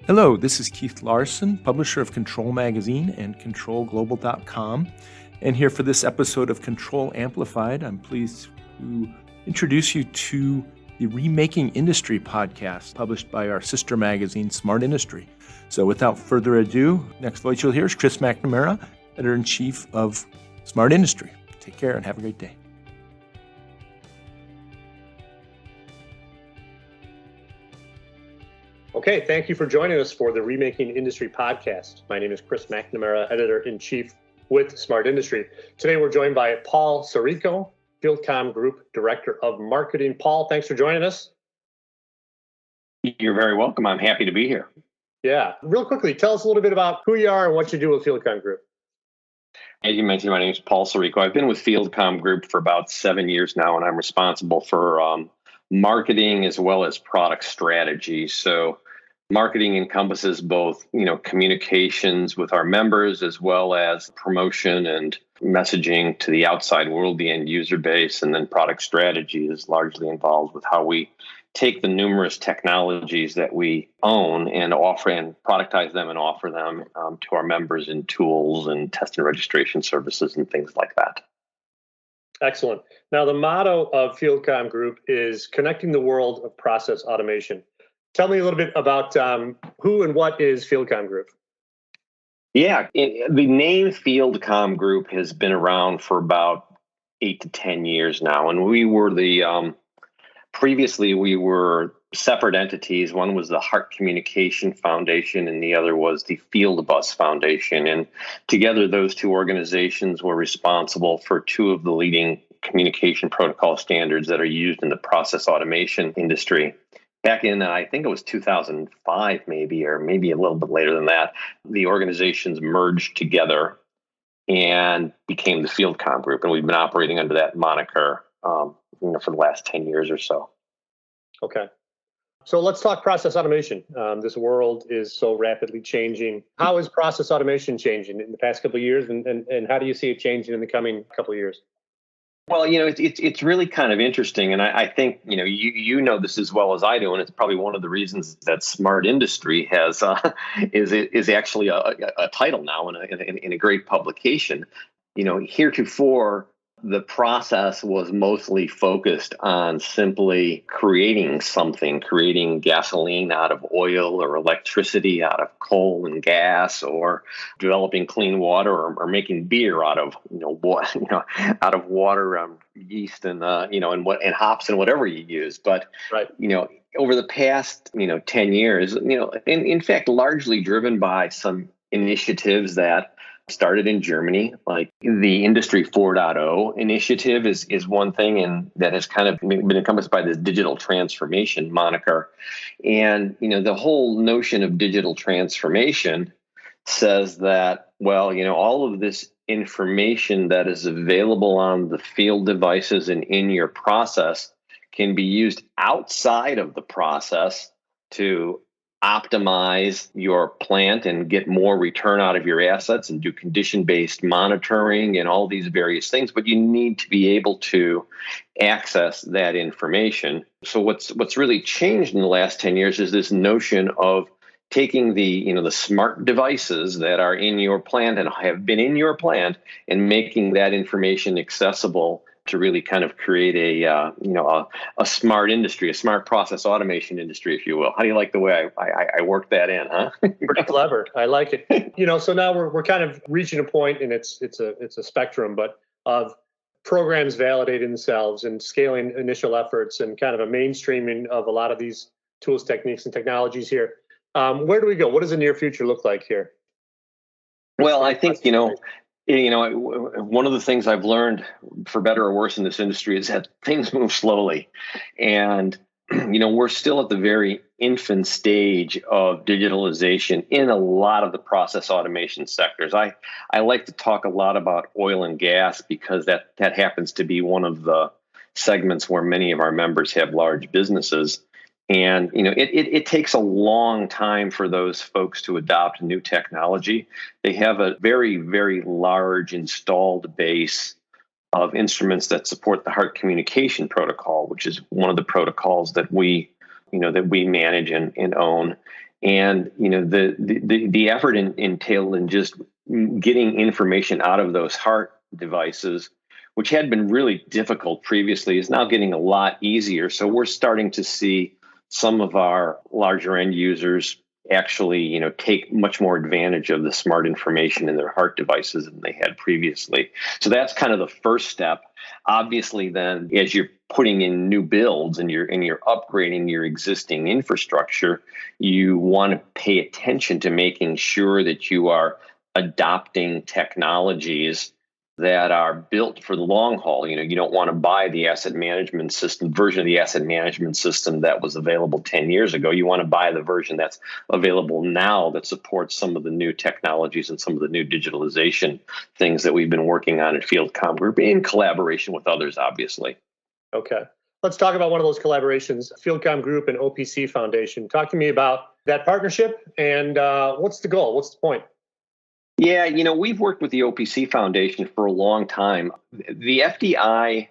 Hello, this is Keith Larson, publisher of Control Magazine and ControlGlobal.com. And here for this episode of Control Amplified, I'm pleased to introduce you to the Remaking Industry podcast published by our sister magazine, Smart Industry. So without further ado, next voice you'll hear is Chris McNamara, editor-in-chief of Smart Industry. Take care and have a great day. Okay, thank you for joining us for the Remaking Industry podcast. My name is Chris McNamara, editor-in-chief with Smart Industry. Today we're joined by Paul Sereiko, FieldComm Group Director of Marketing. Paul, thanks for joining us. You're very welcome. I'm happy to be here. Yeah. Real quickly, tell us a little bit about who you are and what you do with FieldComm Group. As you mentioned, my name is Paul Sereiko. I've been with FieldComm Group for about 7 years now, and I'm responsible for marketing as well as product strategy. So marketing encompasses both, communications with our members as well as promotion and messaging to the outside world, the end user base, and then product strategy is largely involved with how we take the numerous technologies that we own and offer and productize them and offer them to our members in tools and test and registration services and things like that. Excellent. Now, the motto of FieldComm Group is connecting the world of process automation. Tell me a little bit about who and what is FieldComm Group? Yeah, the name FieldComm Group has been around for about 8 to 10 years now. And we were previously we were separate entities. One was the Heart Communication Foundation and the other was the Field Bus Foundation. And together those two organizations were responsible for two of the leading communication protocol standards that are used in the process automation industry. Back in, I think it was 2005, maybe a little bit later than that, the organizations merged together and became the FieldComm Group. And we've been operating under that moniker for the last 10 years or so. Okay. So let's talk process automation. This world is so rapidly changing. How is process automation changing in the past couple of years, and how do you see it changing in the coming couple of years? Well, it's really kind of interesting, and I think you know this as well as I do, and it's probably one of the reasons that Smart Industry has is actually a title now in a great publication. Heretofore the process was mostly focused on simply creating gasoline out of oil or electricity out of coal and gas, or developing clean water, or making beer out of water, yeast, and and hops and whatever you use. But right. Over the past 10 years, in fact, largely driven by some initiatives that started in Germany, like the Industry 4.0 initiative is one thing, and that has kind of been encompassed by this digital transformation moniker. And, the whole notion of digital transformation says that, all of this information that is available on the field devices and in your process can be used outside of the process to optimize your plant and get more return out of your assets and do condition-based monitoring and all these various things, but you need to be able to access that information. So what's really changed in the last 10 years is this notion of taking the smart devices that are in your plant and have been in your plant and making that information accessible to really kind of create a smart industry, a smart process automation industry, if you will. How do you like the way I work that in, huh? Pretty clever. I like it. So now we're kind of reaching a point, and it's a spectrum, but of programs validating themselves and scaling initial efforts and kind of a mainstreaming of a lot of these tools, techniques, and technologies here. Where do we go? What does the near future look like here? Well, I think, one of the things I've learned, for better or worse, in this industry is that things move slowly. And, we're still at the very infant stage of digitalization in a lot of the process automation sectors. I like to talk a lot about oil and gas because that happens to be one of the segments where many of our members have large businesses. And, it takes a long time for those folks to adopt new technology. They have a very, very large installed base of instruments that support the Heart Communication Protocol, which is one of the protocols that we manage and own. And the effort entailed in just getting information out of those heart devices, which had been really difficult previously, is now getting a lot easier. So we're starting to see some of our larger end users actually, take much more advantage of the smart information in their heart devices than they had previously. So that's kind of the first step. Obviously, then, as you're putting in new builds and you're upgrading your existing infrastructure, you want to pay attention to making sure that you are adopting technologies that are built for the long haul. You don't want to buy the asset management system version of the asset management system that was available 10 years ago. You want to buy the version that's available now that supports some of the new technologies and some of the new digitalization things that we've been working on at FieldComm Group in collaboration with others, obviously. Okay. Let's talk about one of those collaborations, FieldComm Group and OPC Foundation. Talk to me about that partnership and what's the goal? What's the point? Yeah, we've worked with the OPC Foundation for a long time. The FDI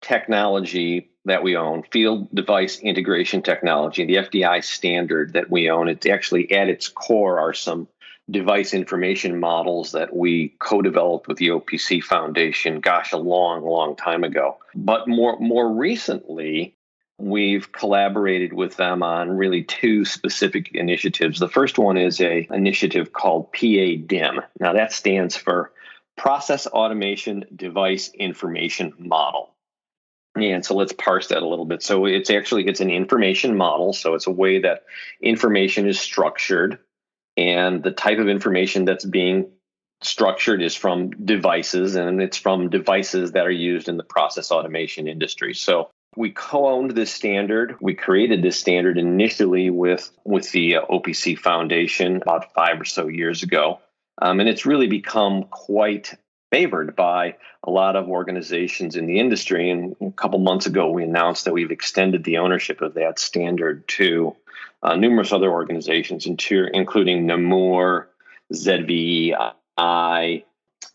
technology that we own, field device integration technology, the FDI standard that we own, it's actually at its core are some device information models that we co-developed with the OPC Foundation, a long, long time ago. But more recently, we've collaborated with them on really two specific initiatives. The first one is an initiative called PADIM. Now that stands for Process Automation Device Information Model. And so let's parse that a little bit. So it's an information model. So it's a way that information is structured, and the type of information that's being structured is from devices, and it's from devices that are used in the process automation industry. So we co-owned this standard. We created this standard initially with the OPC Foundation about 5 or so years ago. And it's really become quite favored by a lot of organizations in the industry. And a couple months ago, we announced that we've extended the ownership of that standard to numerous other organizations, including NAMUR, ZVEI,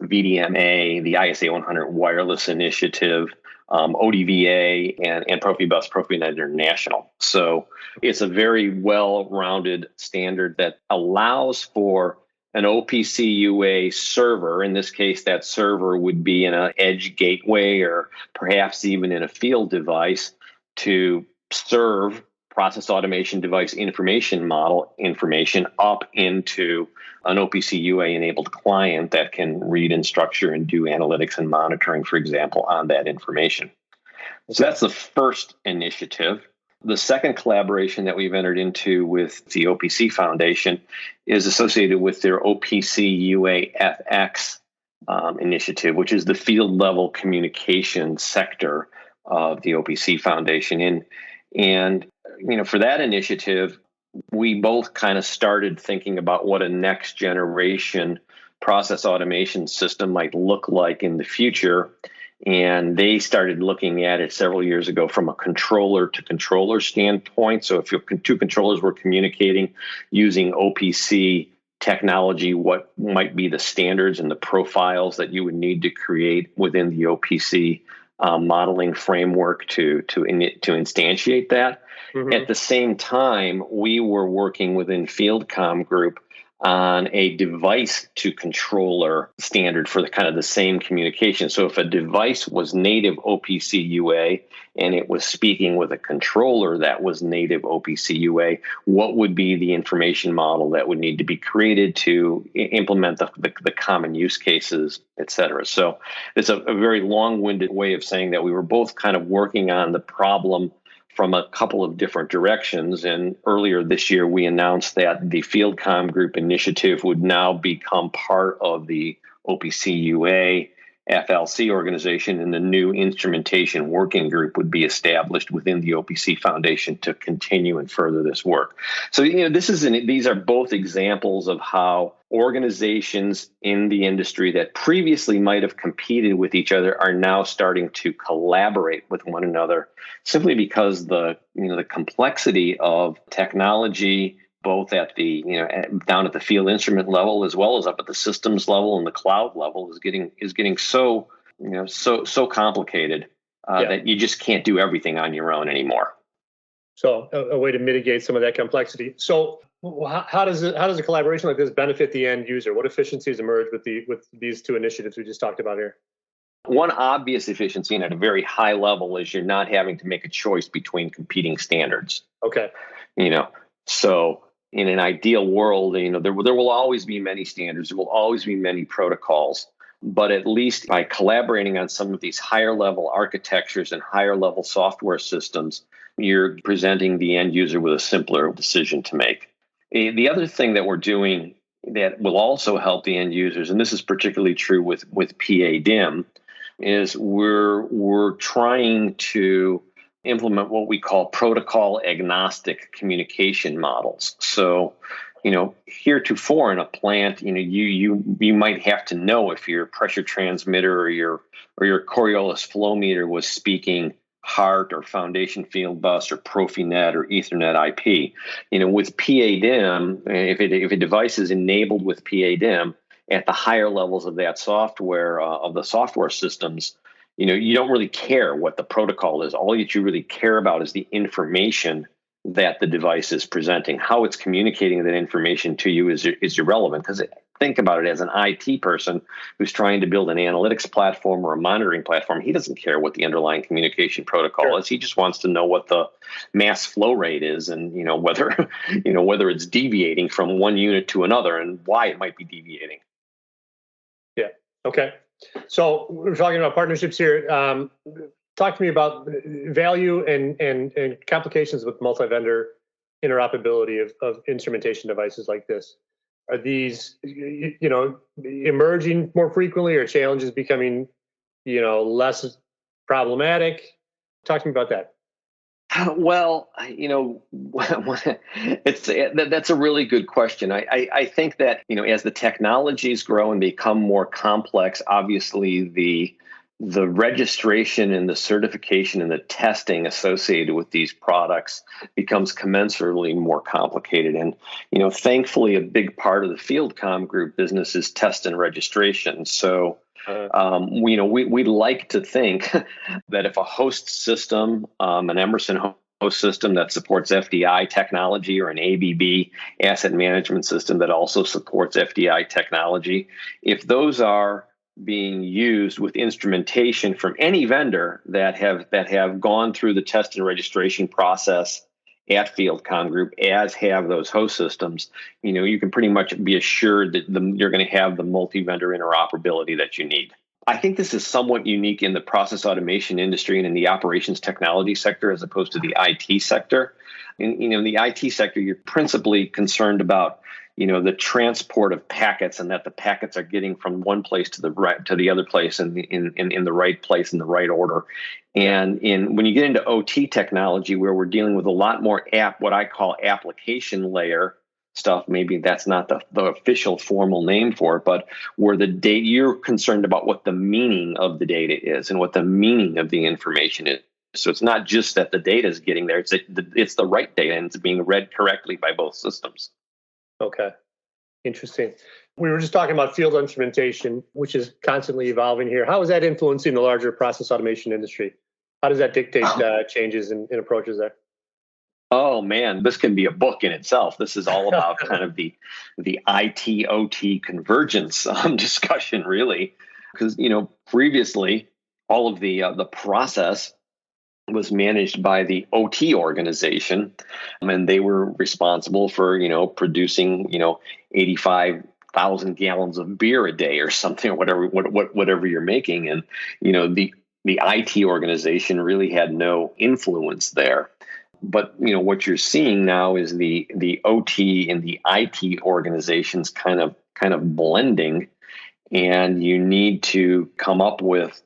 VDMA, the ISA 100 Wireless Initiative, ODVA, and Profibus, Profinet International. So it's a very well-rounded standard that allows for an OPC UA server. In this case, that server would be in an edge gateway or perhaps even in a field device to serve process automation device information model information up into an OPC UA enabled client that can read and structure and do analytics and monitoring, for example, on that information. So that's the first initiative. The second collaboration that we've entered into with the OPC Foundation is associated with their OPC UAFX initiative, which is the field level communication sector of the OPC Foundation. And for that initiative, we both kind of started thinking about what a next generation process automation system might look like in the future. And they started looking at it several years ago from a controller to controller standpoint. So if your two controllers were communicating using OPC technology, what might be the standards and the profiles that you would need to create within the OPC modeling framework to instantiate that. Mm-hmm. At the same time, we were working within FieldComm Group on a device to controller standard for the same communication. So if a device was native OPC UA and it was speaking with a controller that was native OPC UA, what would be the information model that would need to be created to implement the common use cases, et cetera? So it's a very long-winded way of saying that we were both kind of working on the problem from a couple of different directions. And earlier this year, we announced that the FieldComm Group initiative would now become part of the OPC UA FLC organization, and the new instrumentation working group would be established within the OPC Foundation to continue and further this work. So, these are both examples of how organizations in the industry that previously might have competed with each other are now starting to collaborate with one another, simply because the complexity of technology, both at the down at the field instrument level as well as up at the systems level and the cloud level is getting so complicated that you just can't do everything on your own anymore. So a way to mitigate some of that complexity. So how does a collaboration like this benefit the end user? What efficiencies emerge with these two initiatives we just talked about here? One obvious efficiency, and at a very high level, is you're not having to make a choice between competing standards. Okay. So in an ideal world, there will always be many standards. There will always be many protocols. But at least by collaborating on some of these higher level architectures and higher level software systems, you're presenting the end user with a simpler decision to make. The other thing that we're doing that will also help the end users, and this is particularly true with PADIM, is we're trying to implement what we call protocol agnostic communication models. So, heretofore in a plant, you might have to know if your pressure transmitter or your Coriolis flow meter was speaking HART or Foundation Field Bus or Profinet or Ethernet IP. With PADIM, if a device is enabled with PADIM at the higher levels of that software, of the software systems, you don't really care what the protocol is. All that you really care about is the information that the device is presenting. How it's communicating that information to you is irrelevant, because think about it as an IT person who's trying to build an analytics platform or a monitoring platform. He doesn't care what the underlying communication protocol is. He just wants to know what the mass flow rate is, and whether whether it's deviating from one unit to another and why it might be deviating. Yeah. Okay. So we're talking about partnerships here. Talk to me about value and complications with multi-vendor interoperability of instrumentation devices like this. Are these, emerging more frequently, or challenges becoming, less problematic? Talk to me about that. Well, that's a really good question. I think that, as the technologies grow and become more complex, obviously the registration and the certification and the testing associated with these products becomes commensurately more complicated. And, thankfully, a big part of the FieldComm Group business is test and registration. So, we'd like to think that if a host system, an Emerson host system that supports FDI technology, or an ABB asset management system that also supports FDI technology, if those are being used with instrumentation from any vendor that have gone through the test and registration process at FieldComm Group, as have those host systems, you can pretty much be assured that you're going to have the multi-vendor interoperability that you need. I think this is somewhat unique in the process automation industry and in the operations technology sector, as opposed to the IT sector. In the IT sector, you're principally concerned about the transport of packets, and that the packets are getting from one place to the other place, and in the right place in the right order. And when you get into OT technology, where we're dealing with a lot more what I call application layer stuff, maybe that's not the official formal name for it, but where the data, you're concerned about what the meaning of the data is and what the meaning of the information is. So it's not just that the data is getting there; it's the right data, and it's being read correctly by both systems. Okay. Interesting. We were just talking about field instrumentation, which is constantly evolving here. How is that influencing the larger process automation industry? How does that dictate changes in approaches there? Oh man, this can be a book in itself. This is all about kind of the IT OT convergence discussion, really, because previously all of the process was managed by the OT organization, and they were responsible for producing 85,000 gallons of beer a day or something, or whatever you're making, and the IT organization really had no influence there. But what you're seeing now is the OT and the IT organizations kind of blending, and you need to come up with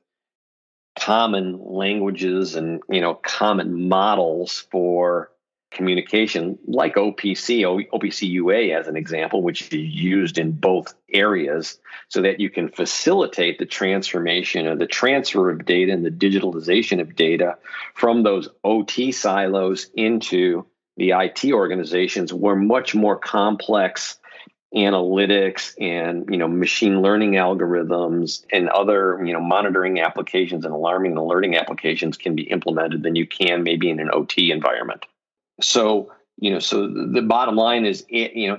common languages and common models for communication, like OPC UA as an example, which is used in both areas, so that you can facilitate the transformation or the transfer of data and the digitalization of data from those OT silos into the IT organizations, where much more complex analytics and machine learning algorithms and other monitoring applications and alarming and alerting applications can be implemented than you can maybe in an OT environment. So, so the bottom line is,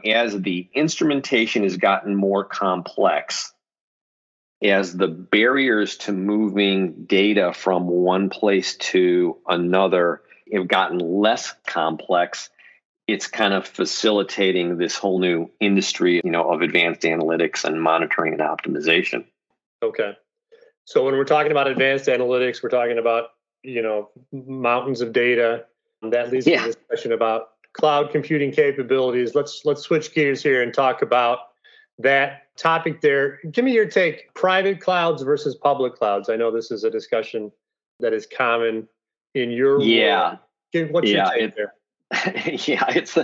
as the instrumentation has gotten more complex, as the barriers to moving data from one place to another have gotten less complex, it's kind of facilitating this whole new industry, of advanced analytics and monitoring and optimization. Okay. So when we're talking about advanced analytics, we're talking about, mountains of data. That leads to the discussion about cloud computing capabilities. Let's switch gears here and talk about that topic there. Give me your take, private clouds versus public clouds. I know this is a discussion that is common in your world. What's your take there? It's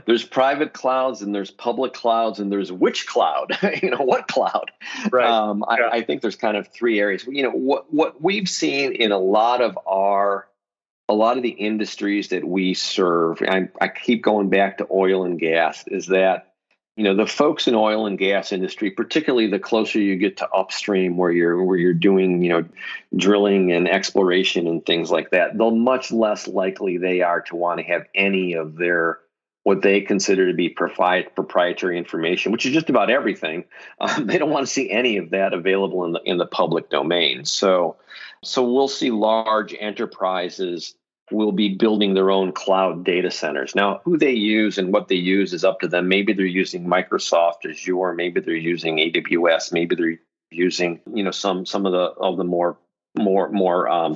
there's private clouds and there's public clouds and there's which cloud, what cloud? Right. I think there's kind of three areas. What we've seen in a lot of the industries that we serve, I keep going back to oil and gas, is that the folks in oil and gas industry, particularly the closer you get to upstream where you're doing, drilling and exploration and things like that, the much less likely they are to want to have any of their what they consider to be proprietary information, which is just about everything. They don't want to see any of that available in the public domain. So we'll see large enterprises will be building their own cloud data centers. Now, who they use and what they use is up to them. Maybe they're using Microsoft Azure, maybe they're using AWS, maybe they're using, some of the more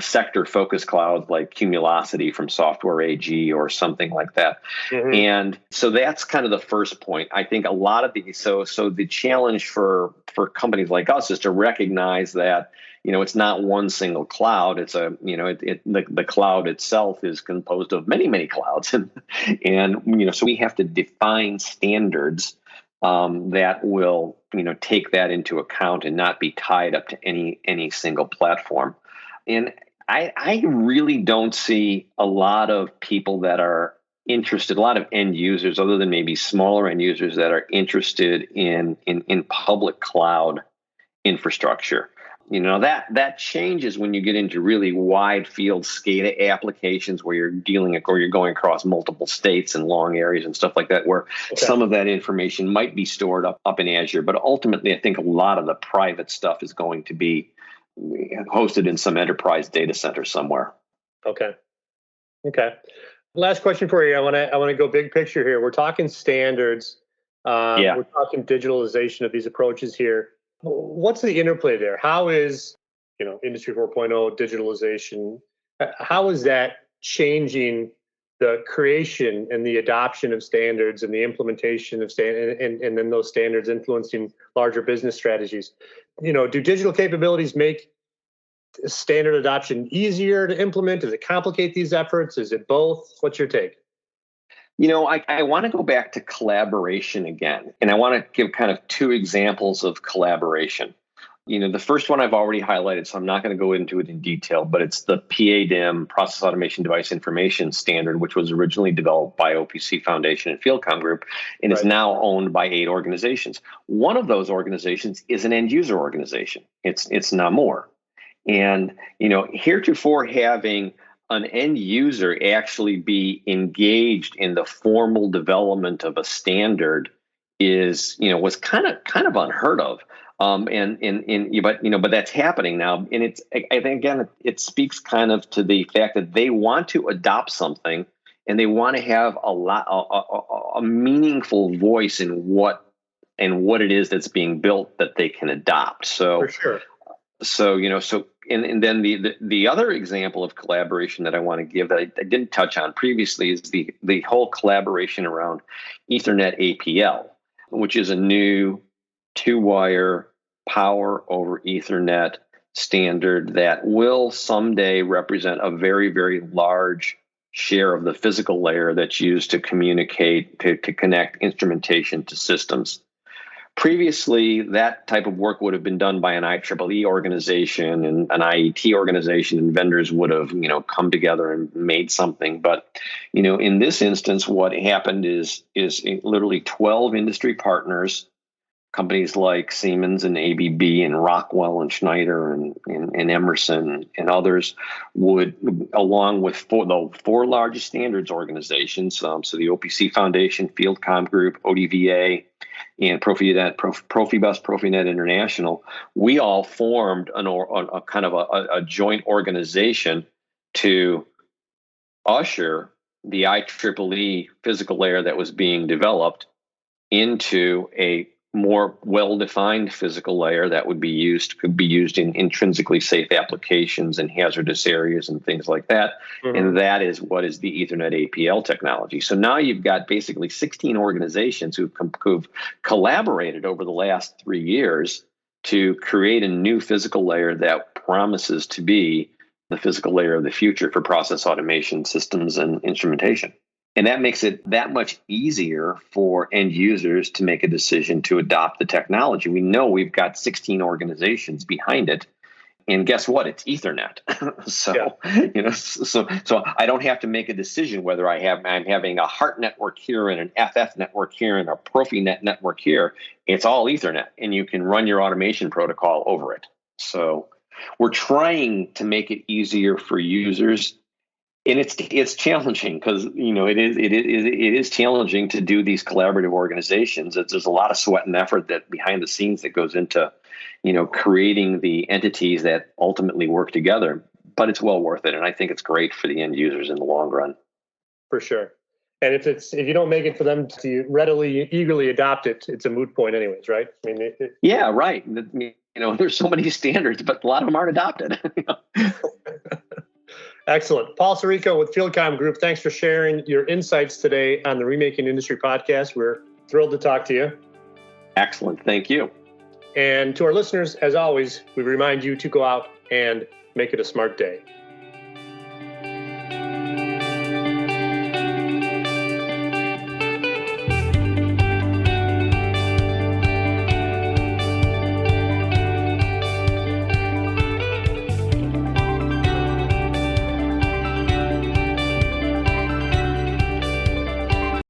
sector focused clouds like Cumulocity from Software AG or something like that. Mm-hmm. And so that's kind of the first point. I think a lot of these, so the challenge for companies like us is to recognize that it's not one single cloud. It's the cloud itself is composed of many, many clouds. And so we have to define standards that will, take that into account and not be tied up to any single platform. And I really don't see a lot of people that are interested, a lot of end users, other than maybe smaller end users, that are interested in public cloud infrastructure. That changes when you get into really wide field SCADA applications where you're going across multiple states and long areas and stuff like that, where some of that information might be stored up in Azure. But ultimately, I think a lot of the private stuff is going to be hosted in some enterprise data center somewhere. Okay. Last question for you. I want to go big picture here. We're talking standards. We're talking digitalization of these approaches here. What's the interplay there? How is, Industry 4.0 digitalization, how is that changing the creation and the adoption of standards and the implementation of standards, and then those standards influencing larger business strategies? Do digital capabilities make standard adoption easier to implement? Does it complicate these efforts? Is it both? What's your take? I want to go back to collaboration again, and I want to give kind of two examples of collaboration. The first one I've already highlighted, so I'm not going to go into it in detail, but it's the PADIM, Process Automation Device Information Standard, which was originally developed by OPC Foundation and FieldComm Group, and is now owned by 8 organizations. One of those organizations is an end user organization. It's Namur. And, heretofore having an end user actually be engaged in the formal development of a standard was kind of unheard of. But that's happening now. And I think, again, it speaks kind of to the fact that they want to adopt something and they want to have a meaningful voice in what it is that's being built that they can adopt. So, for sure. And then the other example of collaboration that I want to give that I didn't touch on previously is the whole collaboration around Ethernet APL, which is a new 2-wire power over Ethernet standard that will someday represent a very, very large share of the physical layer that's used to communicate, to connect instrumentation to systems. Previously, that type of work would have been done by an IEEE organization and an IET organization, and vendors would have, come together and made something. But, in this instance, what happened is literally 12 industry partners companies like Siemens and ABB and Rockwell and Schneider and Emerson and others would, along with the four largest standards organizations, so the OPC Foundation, FieldComm Group, ODVA, and Profinet, Profibus, Profinet International, we all formed a kind of a joint organization to usher the IEEE physical layer that was being developed into a more well-defined physical layer that could be used in intrinsically safe applications and hazardous areas and things like that. Mm-hmm. And that is what is the Ethernet APL technology. So now you've got basically 16 organizations who've collaborated over the last 3 years to create a new physical layer that promises to be the physical layer of the future for process automation systems and instrumentation. And that makes it that much easier for end users to make a decision to adopt the technology. We know we've got 16 organizations behind it. And guess what? It's Ethernet. So I don't have to make a decision whether I'm having a HART network here and an FF network here and a Profinet network here. It's all Ethernet, and you can run your automation protocol over it. So we're trying to make it easier for users. And it's challenging because it is challenging to do these collaborative organizations. There's a lot of sweat and effort that behind the scenes that goes into creating the entities that ultimately work together. But it's well worth it, and I think it's great for the end users in the long run. For sure. And if you don't make it for them to eagerly adopt it, it's a moot point, anyways, right? I mean, yeah, right. There's so many standards, but a lot of them aren't adopted. Excellent. Paul Sereiko with FieldComm Group, thanks for sharing your insights today on the Remaking Industry podcast. We're thrilled to talk to you. Excellent. Thank you. And to our listeners, as always, we remind you to go out and make it a smart day.